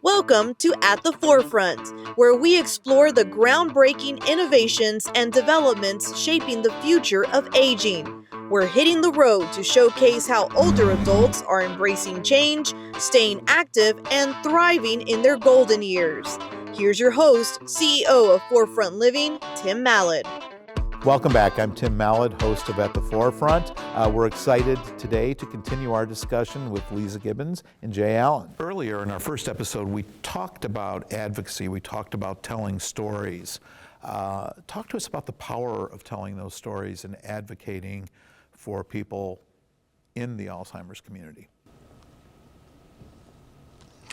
Welcome to At the Forefront, where we explore the groundbreaking innovations and developments shaping the future of aging. We're hitting the road to showcase how older adults are embracing change, staying active, and thriving in their golden years. Here's your host, CEO of Forefront Living, Tim Mallett. Welcome back. I'm Tim Mallett, host of At the Forefront. We're excited today to continue our discussion with Leeza Gibbons and Jay Allen. Earlier in our first episode, we talked about advocacy. We talked about telling stories. Talk to us about the power of telling those stories and advocating for people in the Alzheimer's community.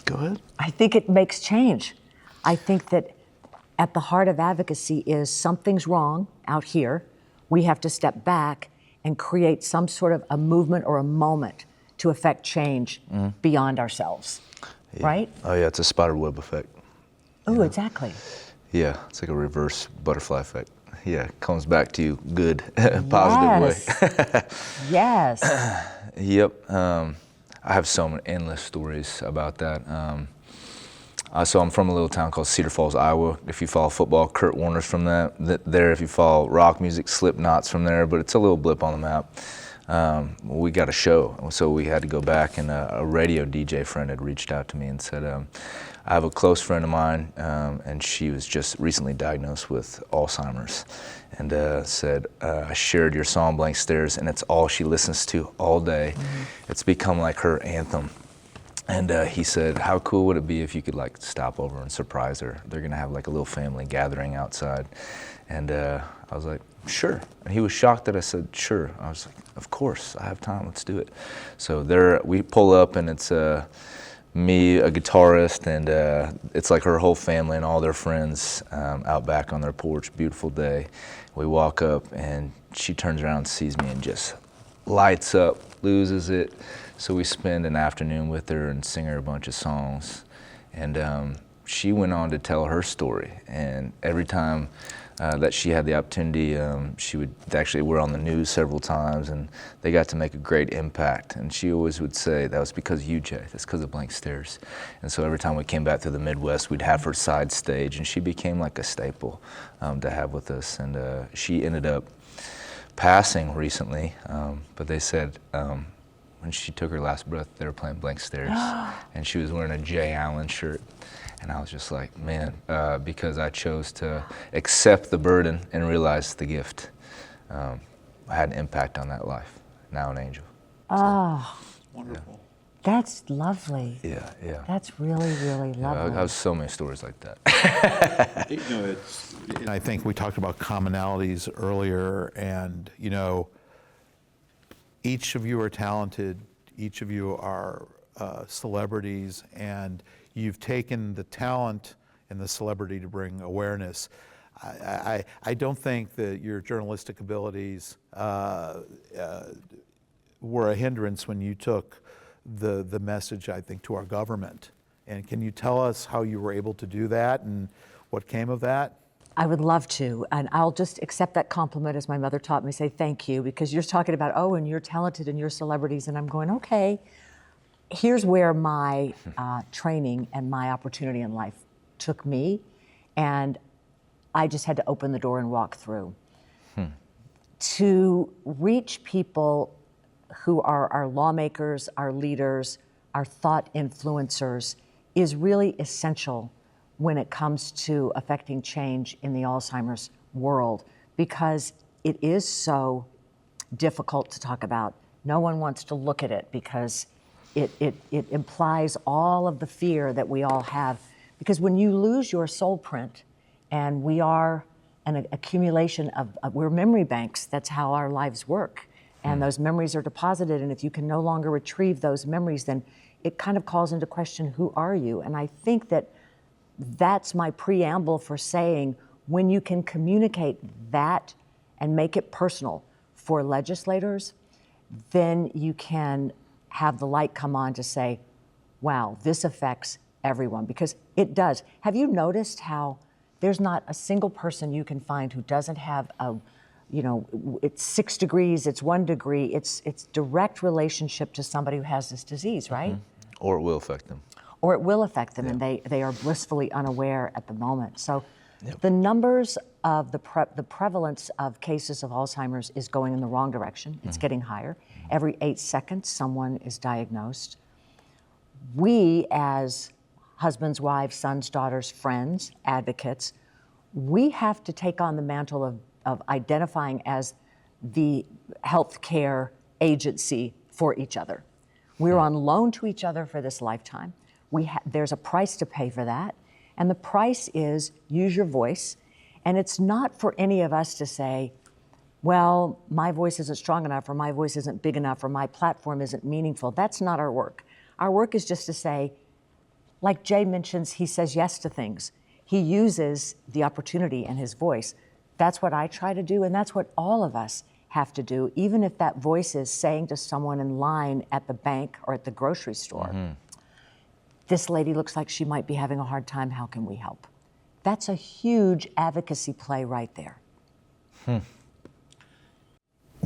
Go ahead. I think it makes change. I think that at the heart of advocacy is something's wrong out here. We have to step back and create some sort of a movement or a moment to affect change beyond ourselves, right? Oh yeah, it's a spider web effect. Oh, exactly. Yeah, it's like a reverse butterfly effect. Yeah, it comes back to you good, positive way. Yes. Yep. I have so many endless stories about that. So I'm from a little town called Cedar Falls, Iowa. If you follow football, Kurt Warner's from there. If you follow rock music, Slipknot's from there, but it's a little blip on the map. We got a show, so we had to go back, and a radio DJ friend had reached out to me and said, I have a close friend of mine, and she was just recently diagnosed with Alzheimer's, and said, I shared your song, Blank Stares, and it's all she listens to all day. It's become like her anthem. And he said, how cool would it be if you could like stop over and surprise her? They're gonna have like a little family gathering outside. And I was like, sure. And he was shocked that I said, sure. I was like, of course, I have time, let's do it. So there, we pull up, and it's me, a guitarist, and it's like her whole family and all their friends out back on their porch, beautiful day. We walk up, and she turns around and sees me and just lights up, loses it. So we spend an afternoon with her and sing her a bunch of songs. And she went on to tell her story. And every time that she had the opportunity, she would, actually we're on the news several times, and they got to make a great impact. And she always would say, that was because of you, Jay, that's because of Blank Stares. And so every time we came back to the Midwest, we'd have her side stage, and she became like a staple to have with us. And she ended up passing recently, but they said, when she took her last breath, they were playing Blank Stares, and she was wearing a Jay Allen shirt. And I was just like, man, because I chose to accept the burden and realize the gift, I had an impact on that life, now an angel. Oh, Wonderful. that's lovely. Yeah. That's really, really lovely. I have so many stories like that. I think we talked about commonalities earlier, and each of you are talented, each of you are celebrities, and you've taken the talent and the celebrity to bring awareness. I don't think that your journalistic abilities were a hindrance when you took the message, I think, to our government. And can you tell us how you were able to do that and what came of that? I would love to, and I'll just accept that compliment, as my mother taught me, say thank you, because you're talking about, and you're talented and you're celebrities, and I'm going, okay. Here's where my training and my opportunity in life took me, and I just had to open the door and walk through. To reach people who are our lawmakers, our leaders, our thought influencers is really essential when it comes to affecting change in the Alzheimer's world, because it is so difficult to talk about. No one wants to look at it because it implies all of the fear that we all have. Because when you lose your soul print, and we are an accumulation of we're memory banks, that's how our lives work. And those memories are deposited, and if you can no longer retrieve those memories, then it kind of calls into question, who are you? And I think that's my preamble for saying, when you can communicate that and make it personal for legislators, then you can have the light come on to say, wow, this affects everyone, because it does. Have you noticed how there's not a single person you can find who doesn't have it's 6 degrees, it's 1 degree, it's direct relationship to somebody who has this disease, right? Or it will affect them. or it will affect them, and they are blissfully unaware at the moment. So the numbers of the prevalence of cases of Alzheimer's is going in the wrong direction. It's getting higher. Every 8 seconds, someone is diagnosed. We, as husbands, wives, sons, daughters, friends, advocates, we have to take on the mantle of identifying as the healthcare agency for each other. We're on loan to each other for this lifetime. There's a price to pay for that, and the price is use your voice. And it's not for any of us to say, well, my voice isn't strong enough, or my voice isn't big enough, or my platform isn't meaningful. That's not our work. Our work is just to say, like Jay mentions, he says yes to things. He uses the opportunity and his voice. That's what I try to do, and that's what all of us have to do, even if that voice is saying to someone in line at the bank or at the grocery store, this lady looks like she might be having a hard time, how can we help? That's a huge advocacy play right there.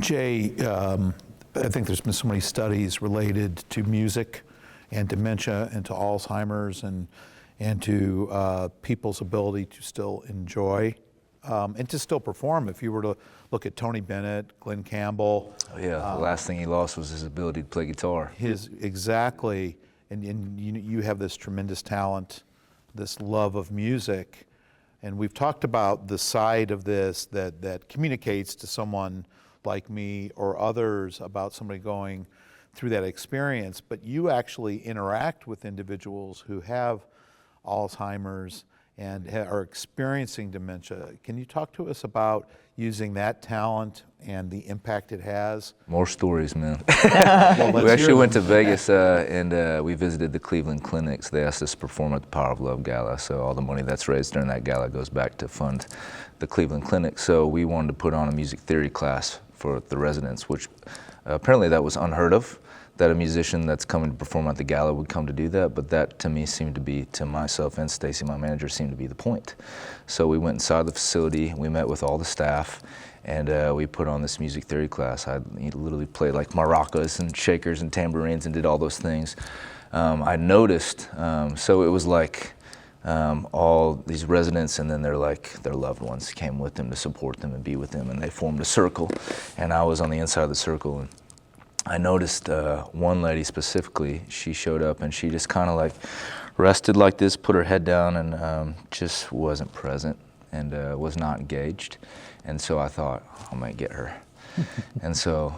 Jay, I think there's been so many studies related to music and dementia and to Alzheimer's and to people's ability to still enjoy and to still perform. If you were to look at Tony Bennett, Glenn Campbell. Oh yeah, the last thing he lost was his ability to play guitar. Exactly, and you have this tremendous talent, this love of music, and we've talked about the side of this that communicates to someone like me or others about somebody going through that experience, but you actually interact with individuals who have Alzheimer's and are experiencing dementia. Can you talk to us about using that talent and the impact it has? More stories, man. Well, We actually went to Vegas and we visited the Cleveland clinics. They asked us to perform at the Power of Love Gala, so all the money that's raised during that gala goes back to fund the Cleveland clinic. So we wanted to put on a music theory class for the residents, which apparently that was unheard of, that a musician that's coming to perform at the gala would come to do that, but that to me seemed to be, to myself and Stacy, my manager, seemed to be the point. So we went inside the facility, we met with all the staff, and we put on this music theory class. I literally played like maracas and shakers and tambourines and did all those things. I noticed, so it was like all these residents and then their loved ones came with them to support them and be with them, and they formed a circle, and I was on the inside of the circle. And I noticed one lady specifically, she showed up and she just kind of like rested like this, put her head down, and just wasn't present and was not engaged. And so I thought, I might get her. And so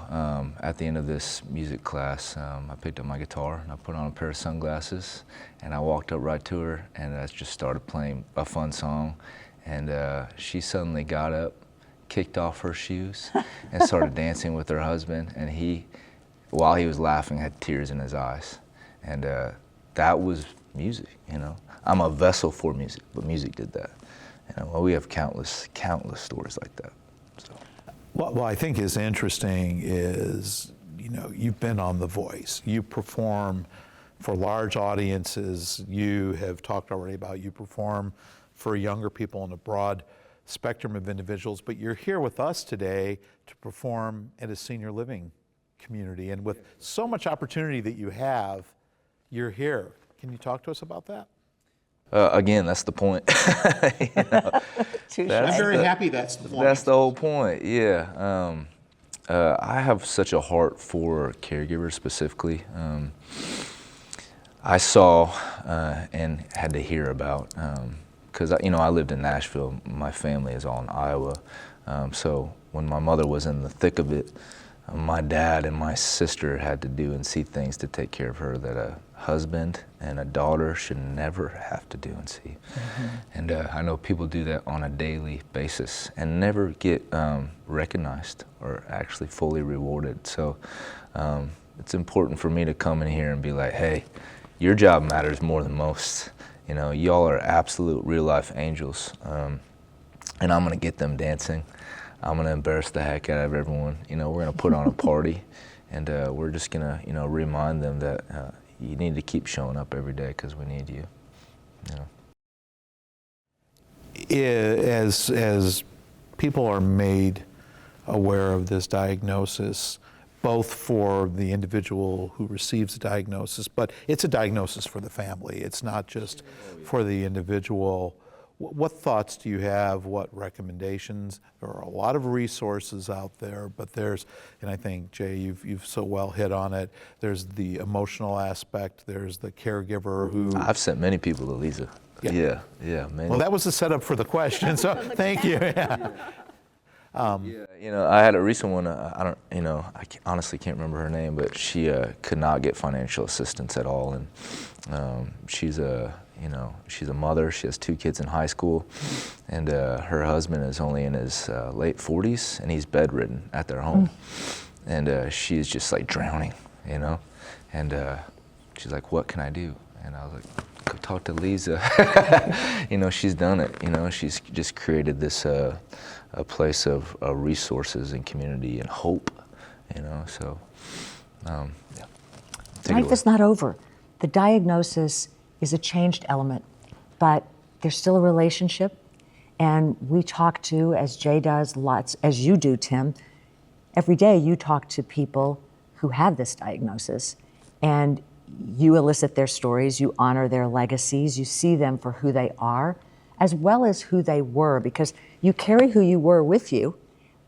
at the end of this music class, I picked up my guitar and I put on a pair of sunglasses and I walked up right to her and I just started playing a fun song. And she suddenly got up, kicked off her shoes and started dancing with her husband. And he, while he was laughing, had tears in his eyes. And that was music, you know. I'm a vessel for music, but music did that. You know, well, we have countless stories like that. So. What I think is interesting is, you know, you've been on The Voice. You perform for large audiences. You have talked already about you perform for younger people and a broad spectrum of individuals, but you're here with us today to perform at a senior living community. And with so much opportunity that you have, you're here. Can you talk to us about that? Again, that's the point. You know, I'm very happy that's the point. That's the whole point, yeah. I have such a heart for caregivers specifically. I saw and had to hear about, because you know, I lived in Nashville, my family is all in Iowa, so when my mother was in the thick of it, my dad and my sister had to do and see things to take care of her that a husband and a daughter should never have to do and see. Mm-hmm. And I know people do that on a daily basis and never get recognized or actually fully rewarded. So it's important for me to come in here and be like, hey, your job matters more than most. You know, y'all are absolute real life angels. And I'm gonna get them dancing. I'm gonna embarrass the heck out of everyone. You know, we're gonna put on a party, and we're just gonna, you know, remind them that you need to keep showing up every day because we need you. You know. As people are made aware of this diagnosis, both for the individual who receives the diagnosis, but it's a diagnosis for the family. It's not just for the individual. What thoughts do you have? What recommendations? There are a lot of resources out there, but there's, and I think, Jay, you've so well hit on it, there's the emotional aspect, there's the caregiver who... I've sent many people to Leeza. Yeah, many. Well, that was the setup for the question, so thank you. Yeah. I had a recent one. Honestly can't remember her name, but she could not get financial assistance at all, and she's a mother. She has 2 kids in high school, and her husband is only in his late 40s, and he's bedridden at their home, and she is just like drowning, and she's like, "What can I do?" And I was like, "Go talk to Leeza." She's done it. She's just created this. A place of resources and community and hope, so, yeah. Life is not over. The diagnosis is a changed element, but there's still a relationship, and we talk to, as Jay does, lots, as you do, Tim, every day you talk to people who have this diagnosis, and you elicit their stories, you honor their legacies, you see them for who they are, as well as who they were, because you carry who you were with you,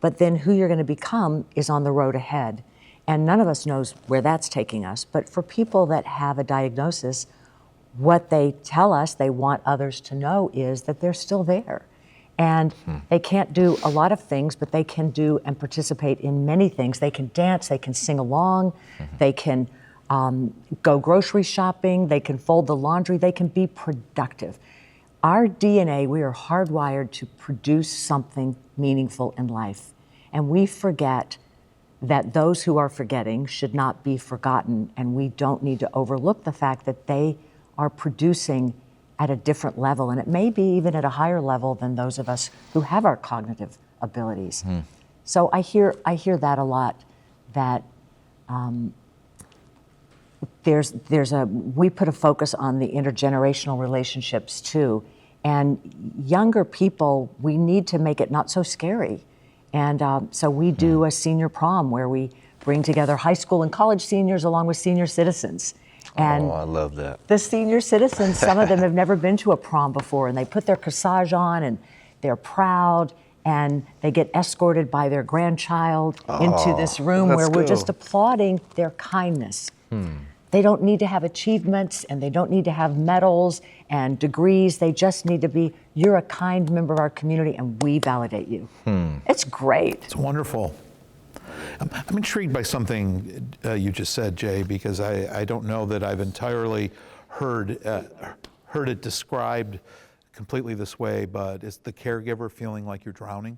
but then who you're going to become is on the road ahead. And none of us knows where that's taking us. But for people that have a diagnosis, what they tell us they want others to know is that they're still there. And they can't do a lot of things, but they can do and participate in many things. They can dance, they can sing along, they can go grocery shopping, they can fold the laundry, they can be productive. Our DNA, we are hardwired to produce something meaningful in life. And we forget that those who are forgetting should not be forgotten, and we don't need to overlook the fact that they are producing at a different level, and it may be even at a higher level than those of us who have our cognitive abilities. So I hear that a lot, that we put a focus on the intergenerational relationships too. And younger people, we need to make it not so scary. And so we do a senior prom where we bring together high school and college seniors along with senior citizens. And I love that. The senior citizens, some of them have never been to a prom before, and they put their corsage on and they're proud, and they get escorted by their grandchild into this room where we're just applauding their kindness. They don't need to have achievements, and they don't need to have medals and degrees. They just need to be, you're a kind member of our community, and we validate you. It's great. It's wonderful. I'm intrigued by something you just said, Jay, because I don't know that I've entirely heard it described completely this way, but it's the caregiver feeling like you're drowning.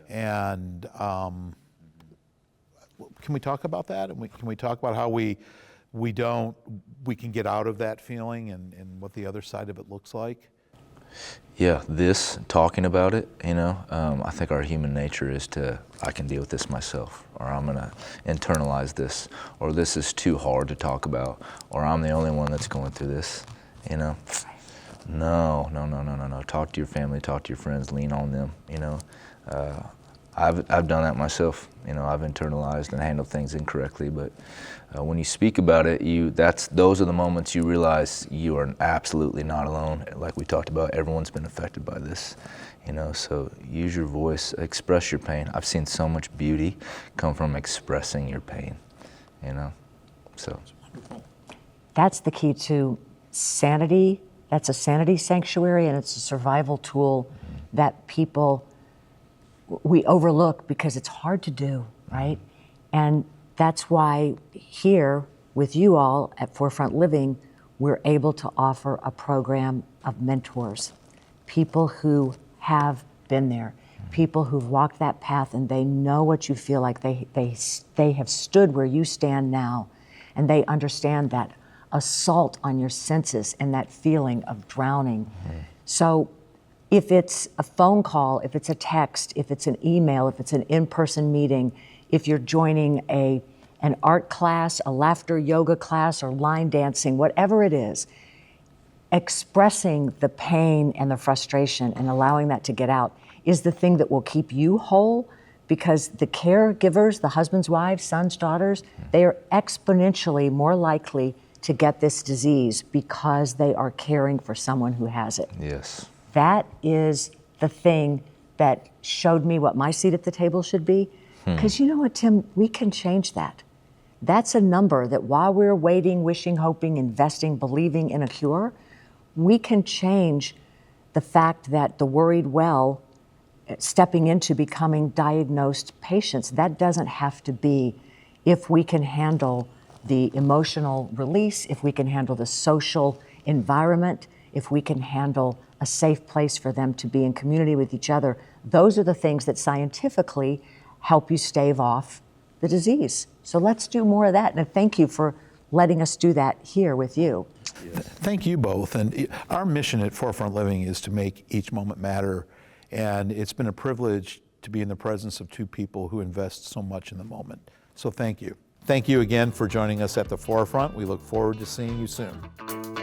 And can we talk about that? And can we talk about how we can get out of that feeling and what the other side of it looks like? Yeah, talking about it, I think our human nature is I can deal with this myself, or I'm gonna internalize this, or this is too hard to talk about, or I'm the only one that's going through this, No. Talk to your family, talk to your friends, lean on them, I've done that myself. I've internalized and handled things incorrectly, but when you speak about it, those are the moments you realize you are absolutely not alone. Like we talked about, everyone's been affected by this, so use your voice, express your pain. I've seen so much beauty come from expressing your pain, so. That's the key to sanity. That's a sanity sanctuary, and it's a survival tool that we overlook because it's hard to do, right? And that's why here with you all at Forefront Living, we're able to offer a program of mentors, people who have been there, people who've walked that path, and they know what you feel like. They have stood where you stand now, and they understand that assault on your senses and that feeling of drowning. So if it's a phone call, if it's a text, if it's an email, if it's an in-person meeting, if you're joining an art class, a laughter yoga class, or line dancing, whatever it is, expressing the pain and the frustration and allowing that to get out is the thing that will keep you whole, because the caregivers, the husbands, wives, sons, daughters, they are exponentially more likely to get this disease because they are caring for someone who has it. Yes. That is the thing that showed me what my seat at the table should be. Because you know what, Tim, we can change that. That's a number that while we're waiting, wishing, hoping, investing, believing in a cure, we can change the fact that the worried well stepping into becoming diagnosed patients. That doesn't have to be if we can handle the emotional release, if we can handle the social environment, if we can handle a safe place for them to be in community with each other. Those are the things that scientifically help you stave off the disease. So let's do more of that. And thank you for letting us do that here with you. Thank you both. And our mission at Forefront Living is to make each moment matter. And it's been a privilege to be in the presence of two people who invest so much in the moment. So thank you. Thank you again for joining us at the Forefront. We look forward to seeing you soon.